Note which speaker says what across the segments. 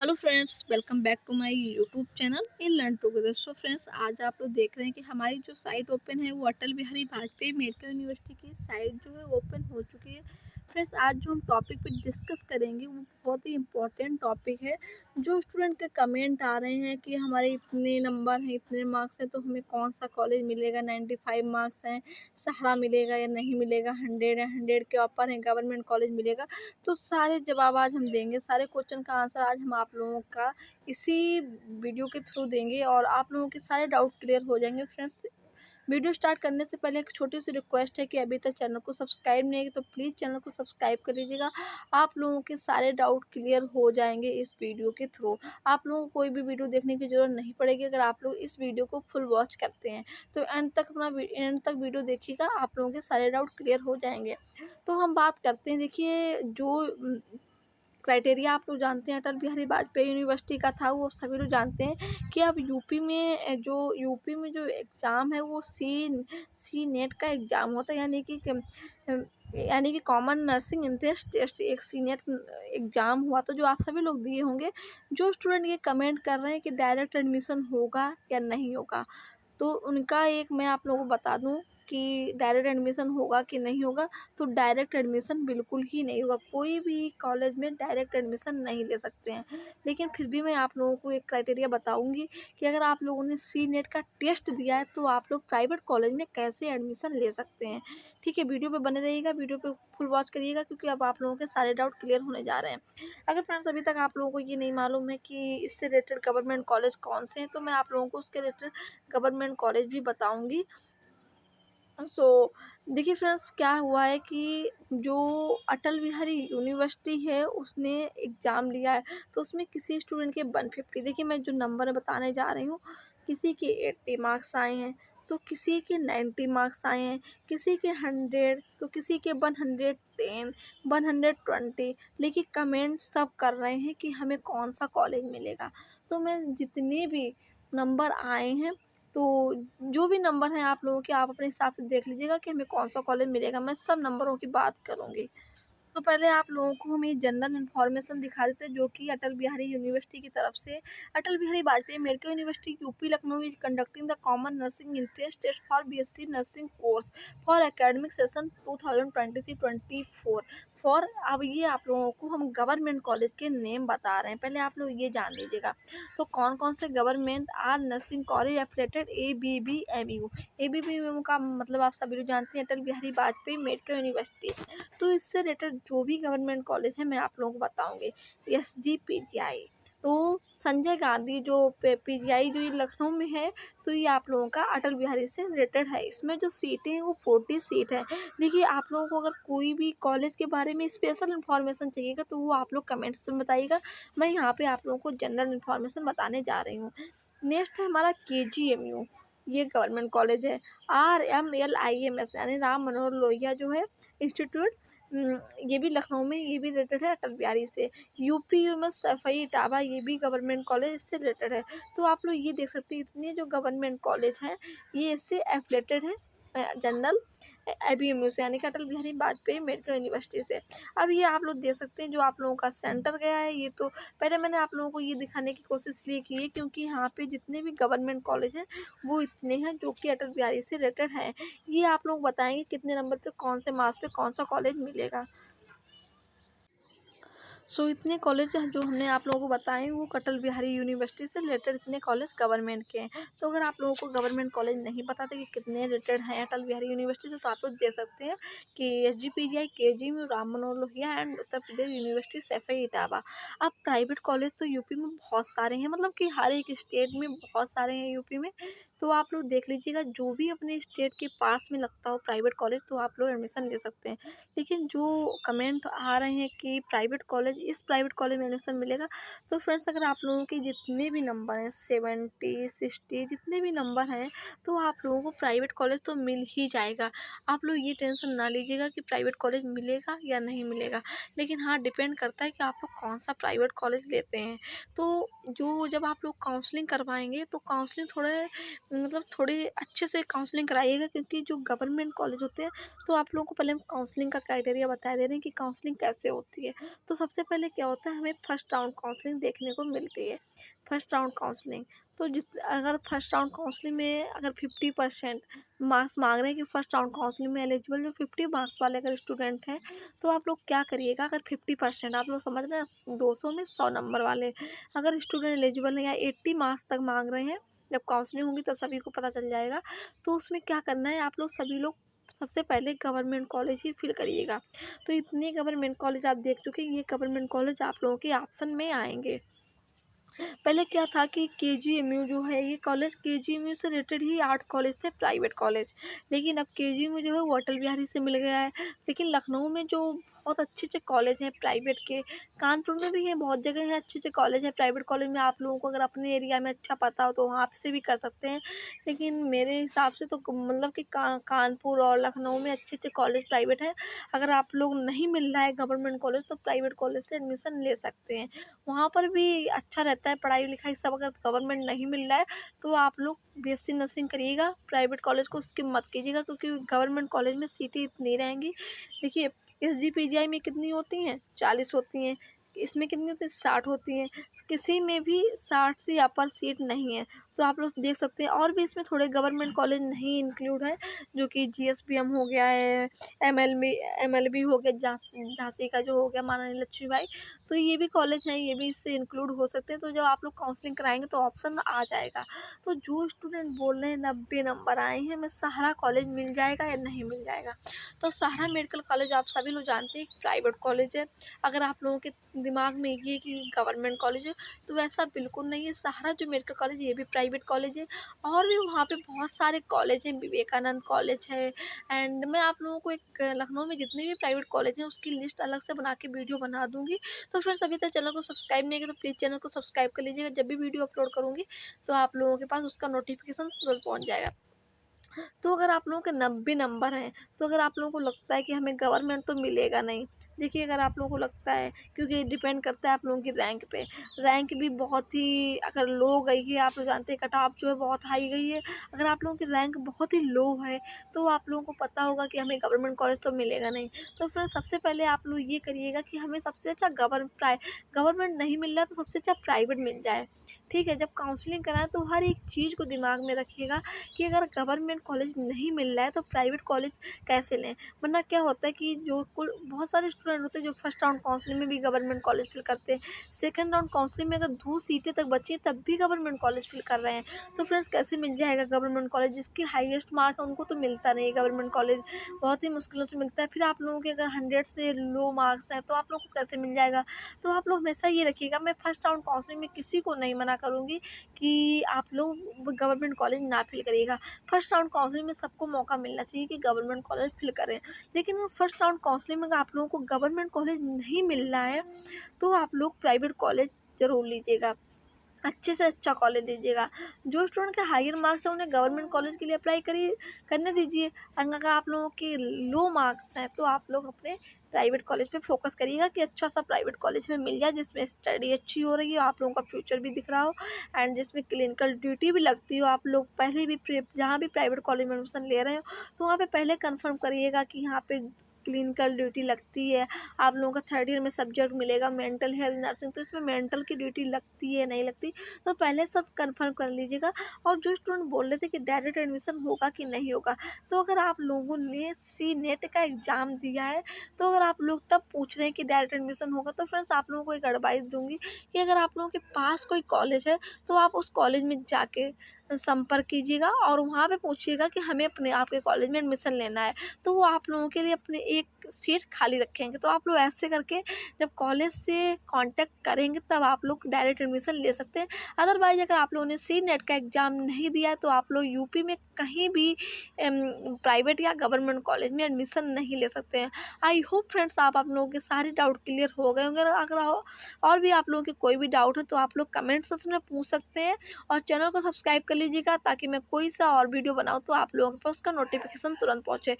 Speaker 1: Hello friends, welcome back to my YouTube channel in learn together. So friends, आज आप लोग देख रहे हैं कि हमारी जो साइट ओपन है वो अटल बिहारी वाजपेयी मेडिकल यूनिवर्सिटी की साइट जो है ओपन हो चुकी है। फ्रेंड्स, आज जो हम टॉपिक पे डिस्कस करेंगे वो बहुत ही इम्पोर्टेंट टॉपिक है। जो स्टूडेंट के कमेंट आ रहे हैं कि हमारे इतने नंबर हैं, इतने मार्क्स हैं, तो हमें कौन सा कॉलेज मिलेगा, 95 मार्क्स हैं, सहारा मिलेगा या नहीं मिलेगा, 100 है, 100 के ऊपर है, गवर्नमेंट कॉलेज मिलेगा। तो सारे जवाब आज हम देंगे, सारे क्वेश्चन का आंसर आज हम आप लोगों का इसी वीडियो के थ्रू देंगे और आप लोगों के सारे डाउट क्लियर हो जाएंगे। फ्रेंड्स, वीडियो स्टार्ट करने से पहले एक छोटी सी रिक्वेस्ट है कि अभी तक चैनल को सब्सक्राइब नहीं है तो प्लीज़ चैनल को सब्सक्राइब कर लीजिएगा। आप लोगों के सारे डाउट क्लियर हो जाएंगे इस वीडियो के थ्रू। आप लोगों को कोई भी वीडियो देखने की ज़रूरत नहीं पड़ेगी अगर आप लोग इस वीडियो को फुल वॉच करते हैं। तो एंड तक वीडियो देखिएगा, आप लोगों के सारे डाउट क्लियर हो जाएंगे। तो हम बात करते हैं, देखिए जो क्राइटेरिया आप लोग जानते हैं अटल बिहारी वाजपेयी यूनिवर्सिटी का था, वो सभी लोग जानते हैं कि अब यूपी में जो एग्ज़ाम है वो सी नेट का एग्ज़ाम होता है, यानी कि कॉमन नर्सिंग एंट्रेंस टेस्ट, एक सी नेट एग्ज़ाम हुआ था जो आप सभी लोग दिए होंगे। जो स्टूडेंट ये कमेंट कर रहे हैं कि डायरेक्ट एडमिशन होगा या नहीं होगा, तो उनका एक मैं आप लोगों को बता दूं कि डायरेक्ट एडमिशन होगा कि नहीं होगा। तो डायरेक्ट एडमिशन बिल्कुल ही नहीं होगा, कोई भी कॉलेज में डायरेक्ट एडमिशन नहीं ले सकते हैं। लेकिन फिर भी मैं आप लोगों को एक क्राइटेरिया बताऊंगी कि अगर आप लोगों ने सी नेट का टेस्ट दिया है तो आप लोग प्राइवेट कॉलेज में कैसे एडमिशन ले सकते हैं। ठीक है, वीडियो पे बने रहिएगा, वीडियो पे फुल वॉच करिएगा, क्योंकि अब आप लोगों के सारे डाउट क्लियर होने जा रहे हैं। अगर फ्रेंड्स अभी तक आप लोगों को ये नहीं मालूम है कि इससे रिलेटेड गवर्नमेंट कॉलेज कौन से हैं, तो मैं आप लोगों को उसके रिलेटेड गवर्नमेंट कॉलेज भी बताऊंगी। सो देखिए फ्रेंड्स, क्या हुआ है कि जो अटल बिहारी यूनिवर्सिटी है उसने एग्ज़ाम लिया है, तो उसमें किसी स्टूडेंट के 150, देखिए मैं जो नंबर बताने जा रही हूँ, किसी के 80 मार्क्स आए हैं, तो किसी के 90 मार्क्स आए हैं, किसी के 100, तो किसी के 110, 120। लेकिन कमेंट सब कर रहे हैं कि हमें कौन सा कॉलेज मिलेगा। तो मैं जितने भी नंबर आए हैं, तो जो भी नंबर हैं आप लोगों के, आप अपने हिसाब से देख लीजिएगा कि हमें कौन सा कॉलेज मिलेगा। मैं सब नंबरों की बात करूँगी। तो पहले आप लोगों को हम ये जनरल इन्फॉर्मेशन दिखा देते हैं जो कि अटल बिहारी यूनिवर्सिटी की तरफ से। Atal Bihari Vajpayee medical university UP Lucknow is conducting the common nursing entrance test for BSc nursing course for academic session 2023-24 for. अब ये आप लोगों को हम गवर्नमेंट कॉलेज के नेम बता रहे हैं, पहले आप लोग ये जान लीजिएगा। तो कौन कौन से government are nursing college affiliated ABBMU। ABBMU का मतलब आप सभी लोग जानते हैं, अटल बिहारी वाजपेयी मेडिकल यूनिवर्सिटी। तो इससे रिलेटेड जो भी गवर्नमेंट कॉलेज है मैं आप लोगों को बताऊंगी। SGPGI, तो संजय गांधी जो PGI जो ये लखनऊ में है, तो ये आप लोगों का अटल बिहारी से रिलेटेड है। इसमें जो सीटें हैं वो 40 सीट है। देखिए, आप लोगों को अगर कोई भी कॉलेज के बारे में स्पेशल इन्फॉर्मेशन चाहिएगा तो वो आप लोग कमेंट्स में बताइएगा। मैं यहाँ पे आप लोगों को जनरल इन्फॉर्मेशन बताने जा रही हूँ। नेक्स्ट है हमारा KGMU, ये गवर्नमेंट कॉलेज है। RMLIMS यानी राम मनोहर लोहिया जो है इंस्टीट्यूट, ये भी लखनऊ में, ये भी रिलेटेड है अटल बिहारी से। UP में सफई इटावा, ये भी गवर्नमेंट कॉलेज इससे रिलेटेड है। तो आप लोग ये देख सकते हैं इतने जो गवर्नमेंट कॉलेज हैं ये इससे एफिलेटेड है जनरल ABMU से, यानी कि अटल बिहारी वाजपेयी मेडिकल यूनिवर्सिटी से। अब ये आप लोग देख सकते हैं जो आप लोगों का सेंटर गया है, ये तो पहले मैंने आप लोगों को ये दिखाने की कोशिश इसलिए की है क्योंकि यहाँ पे जितने भी गवर्नमेंट कॉलेज हैं वो इतने हैं जो कि अटल बिहारी से रिलेटेड हैं। ये आप लोग बताएंगे कितने नंबर पे, कौन से मार्क्स पे कौन सा कॉलेज मिलेगा। सो इतने कॉलेज जो हमने आप लोगों को बताए वो अटल बिहारी यूनिवर्सिटी से रिलेटेड इतने कॉलेज गवर्नमेंट के हैं। तो अगर आप लोगों को गवर्नमेंट कॉलेज नहीं पता था कि कितने रिलेटेड हैं अटल बिहारी यूनिवर्सिटी से, तो आप लोग देख सकते हैं कि SGPGI, KGMU, Ram Manohar Lohia and Uttar Pradesh university Saifai Etawah. अब प्राइवेट कॉलेज तो यूपी में बहुत सारे हैं, मतलब कि हर एक स्टेट में बहुत सारे हैं यूपी में। तो आप लोग देख लीजिएगा जो भी अपने स्टेट के पास में लगता हो प्राइवेट कॉलेज, तो आप लोग एडमिशन ले सकते हैं। लेकिन जो कमेंट आ रहे हैं कि प्राइवेट कॉलेज, इस प्राइवेट कॉलेज में एडमिशन मिलेगा, तो फ्रेंड्स अगर आप लोगों के जितने भी नंबर हैं 70 60 जितने भी नंबर हैं, तो आप लोगों को प्राइवेट कॉलेज तो मिल ही जाएगा। आप लोग ये टेंशन ना लीजिएगा कि प्राइवेट कॉलेज मिलेगा या नहीं मिलेगा। लेकिन हाँ, डिपेंड करता है कि आप लोग कौन सा प्राइवेट कॉलेज लेते हैं। तो जो जब आप लोग काउंसलिंग करवाएंगे तो काउंसलिंग थोड़ी अच्छे से काउंसलिंग कराइएगा, क्योंकि जो गवर्नमेंट कॉलेज होते हैं, तो आप लोगों को पहले हम काउंसलिंग का क्राइटेरिया बता दे रहे हैं कि काउंसलिंग कैसे होती है। तो सबसे पहले क्या होता है, हमें फर्स्ट राउंड काउंसलिंग देखने को मिलती है। फर्स्ट राउंड काउंसलिंग तो अगर फर्स्ट राउंड काउंसलिंग में अगर 50% मार्क्स मांग रहे हैं कि फर्स्ट राउंड काउंसलिंग में एलिजिबल जो 50 मार्क्स वाले अगर स्टूडेंट हैं, तो आप लोग क्या करिएगा, अगर 50% आप लोग समझ रहे हैं 200 में 100 नंबर वाले अगर स्टूडेंट एलिजिबल है या 80 मार्क्स तक मांग रहे हैं, जब काउंसलिंग होगी तब सभी को पता चल जाएगा। तो उसमें क्या करना है, आप लोग सभी लोग सबसे पहले गवर्नमेंट कॉलेज ही फिल करिएगा। तो इतने गवर्नमेंट कॉलेज आप देख चुके हैं, ये गवर्नमेंट कॉलेज आप लोगों के ऑप्शन में आएंगे। पहले क्या था कि केजीएमयू जो है, ये कॉलेज केजीएमयू से रिलेटेड ही 8 कॉलेज थे प्राइवेट कॉलेज, लेकिन अब केजीएमयू जो है वो अटल बिहारी से मिल गया है। लेकिन लखनऊ में जो बहुत अच्छे अच्छे कॉलेज हैं प्राइवेट के, कानपुर में भी हैं, बहुत जगह है अच्छे अच्छे कॉलेज हैं प्राइवेट कॉलेज में। आप लोगों को अगर अपने एरिया में अच्छा पता हो तो वहाँ से भी कर सकते हैं, लेकिन मेरे हिसाब से तो मतलब कि कानपुर और लखनऊ में अच्छे अच्छे कॉलेज प्राइवेट हैं। अगर आप लोग नहीं मिल रहा है गवर्नमेंट कॉलेज तो प्राइवेट कॉलेज से एडमिशन ले सकते हैं, वहाँ पर भी अच्छा रहता है पढ़ाई लिखाई सब। अगर गवर्नमेंट नहीं मिल रहा है तो आप लोग बीएससी नर्सिंग करिएगा, प्राइवेट कॉलेज को स्किप मत कीजिएगा, क्योंकि गवर्नमेंट कॉलेज में सीटें इतनी रहेंगी। देखिए एसजीपीजीआई में कितनी होती हैं, 40 होती हैं, इसमें कितनी होती है, 60 होती हैं, किसी में भी 60 से अपर सीट नहीं है। तो आप लोग देख सकते हैं, और भी इसमें थोड़े गवर्नमेंट कॉलेज नहीं इंक्लूड है, जो कि जीएसपीएम हो गया है, एमएलबी हो गया, झांसी का जो हो गया महारानी लक्ष्मीबाई, तो ये भी कॉलेज हैं, ये भी इससे इंक्लूड हो सकते हैं। तो जब आप लोग काउंसलिंग कराएंगे तो ऑप्शन आ जाएगा। तो जो स्टूडेंट बोल रहे हैं 90 नंबर आए हैं, हमें सहारा कॉलेज मिल जाएगा या नहीं मिल जाएगा, तो सहारा मेडिकल कॉलेज आप सभी लोग जानते हैं प्राइवेट कॉलेज है। अगर आप लोगों के दिमाग में ये कि गवर्नमेंट कॉलेज है, तो वैसा बिल्कुल नहीं है। सहारा जो मेडिकल कॉलेज है ये भी प्राइवेट कॉलेज है, और भी वहाँ पे बहुत सारे कॉलेज हैं, विवेकानंद कॉलेज है। एंड मैं आप लोगों को एक लखनऊ में जितने भी प्राइवेट कॉलेज हैं उसकी लिस्ट अलग से बना के वीडियो बना दूँगी। तो फ्रेंड्स अभी तक चैनल को सब्सक्राइब नहीं किया तो प्लीज़ चैनल को सब्सक्राइब कर लीजिएगा, जब भी वीडियो अपलोड करूँगी तो आप लोगों के पास उसका नोटिफिकेशन तुरंत पहुँच जाएगा। तो अगर आप लोगों के 90 नंबर हैं, तो अगर आप लोगों को लगता है कि हमें गवर्नमेंट तो मिलेगा नहीं, देखिए अगर आप लोगों को लगता है, क्योंकि डिपेंड करता है आप लोगों की रैंक पे, रैंक भी बहुत ही अगर लो गई है, आप लोग जानते हैं कट ऑफ जो है बहुत हाई गई है। अगर आप लोगों की रैंक बहुत ही लो है तो आप लोगों को पता होगा कि हमें गवर्नमेंट कॉलेज तो मिलेगा नहीं। तो फिर सबसे पहले आप लोग ये करिएगा कि हमें सबसे अच्छा गवर्नमेंट नहीं मिल रहा है तो सबसे अच्छा प्राइवेट मिल जाए। ठीक है, जब काउंसलिंग कराएं तो हर एक चीज़ को दिमाग में रखिएगा कि अगर गवर्नमेंट कॉलेज नहीं मिल रहा है तो प्राइवेट कॉलेज कैसे लें। वरना क्या होता है कि जो कुल बहुत सारे स्टूडेंट होते हैं जो फर्स्ट राउंड काउंसलिंग में भी गवर्नमेंट कॉलेज फिल करते हैं, सेकंड राउंड काउंसलिंग में अगर 2 सीटें तक बची हैं तब भी गवर्नमेंट कॉलेज फिल कर रहे हैं। तो फ्रेंड्स कैसे मिल जाएगा गवर्नमेंट कॉलेज, जिसकी हाईएस्ट मार्क है उनको तो मिलता नहीं है गवर्नमेंट कॉलेज, बहुत ही मुश्किलों से मिलता है। फिर आप लोगों के अगर 100 से लो मार्क्स हैं तो आप लोगों को कैसे मिल जाएगा। तो आप लोग हमेशा ये रखिएगा, मैं फर्स्ट राउंड काउंसलिंग में किसी को नहीं मना करूँगी कि आप लोग गवर्नमेंट कॉलेज ना फिल करिएगा। फर्स्ट राउंड काउंसलिंग में सबको मौका मिलना चाहिए कि गवर्नमेंट कॉलेज फिल करें, लेकिन फर्स्ट राउंड काउंसलिंग में अगर आप लोगों को गवर्नमेंट कॉलेज नहीं मिल रहा है तो आप लोग प्राइवेट कॉलेज ज़रूर लीजिएगा, अच्छे से अच्छा कॉलेज दीजिएगा। जो स्टूडेंट के हायर मार्क्स हैं उन्हें गवर्नमेंट कॉलेज के लिए अप्लाई करने दीजिए। अगर आप लोगों के लो मार्क्स हैं तो आप लोग अपने प्राइवेट कॉलेज पे फोकस करिएगा कि अच्छा सा प्राइवेट कॉलेज में मिल जाए, जिसमें स्टडी अच्छी हो रही हो, आप लोगों का फ्यूचर भी दिख रहा हो, एंड जिसमें क्लिनिकल ड्यूटी भी लगती हो। आप लोग पहले भी जहाँ भी प्राइवेट कॉलेज में एडमिशन ले रहे हो तो वहाँ पे पहले कंफर्म करिएगा कि यहाँ पे क्लिनिकल ड्यूटी लगती है। आप लोगों का थर्ड ईयर में सब्जेक्ट मिलेगा मेंटल हेल्थ नर्सिंग, तो इसमें मेंटल की ड्यूटी लगती है नहीं लगती, तो पहले सब कंफर्म कर लीजिएगा। और जो स्टूडेंट बोल रहे थे कि डायरेक्ट एडमिशन होगा कि नहीं होगा, तो अगर आप लोगों ने सी नेट का एग्ज़ाम दिया है तो अगर आप लोग तब पूछ रहे हैं कि डायरेक्ट एडमिशन होगा, तो फ्रेंड्स आप लोगों को एक एडवाइस दूंगी कि अगर आप लोगों के पास कोई कॉलेज है तो आप उस कॉलेज में जाके संपर्क कीजिएगा और वहाँ पे पूछिएगा कि हमें अपने आपके कॉलेज में एडमिशन लेना है, तो वो आप लोगों के लिए अपने एक सीट खाली रखेंगे। तो आप लोग ऐसे करके जब कॉलेज से कांटेक्ट करेंगे तब आप लोग डायरेक्ट एडमिशन ले सकते हैं। अदरवाइज अगर आप लोगों ने सी नेट का एग्ज़ाम नहीं दिया है तो आप लोग यूपी में कहीं भी प्राइवेट या गवर्नमेंट कॉलेज में एडमिशन नहीं ले सकते हैं। आई होप फ्रेंड्स आप लोगों के सारे डाउट क्लियर हो गए होंगे। अगर और भी आप लोगों के कोई भी डाउट है तो आप लोग कमेंट सेक्शन में पूछ सकते हैं, और चैनल को सब्सक्राइब कर लीजिएगा ताकि मैं कोई सा और वीडियो बनाऊँ तो आप लोगों के पास उसका नोटिफिकेशन तुरंत पहुँचे।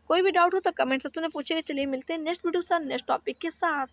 Speaker 1: कोई भी डाउट हो तो कमेंट सेक्शन में पूछिएगा। चलिए मिलते हैं नेक्स्ट वीडियो के साथ, नेक्स्ट टॉपिक के साथ।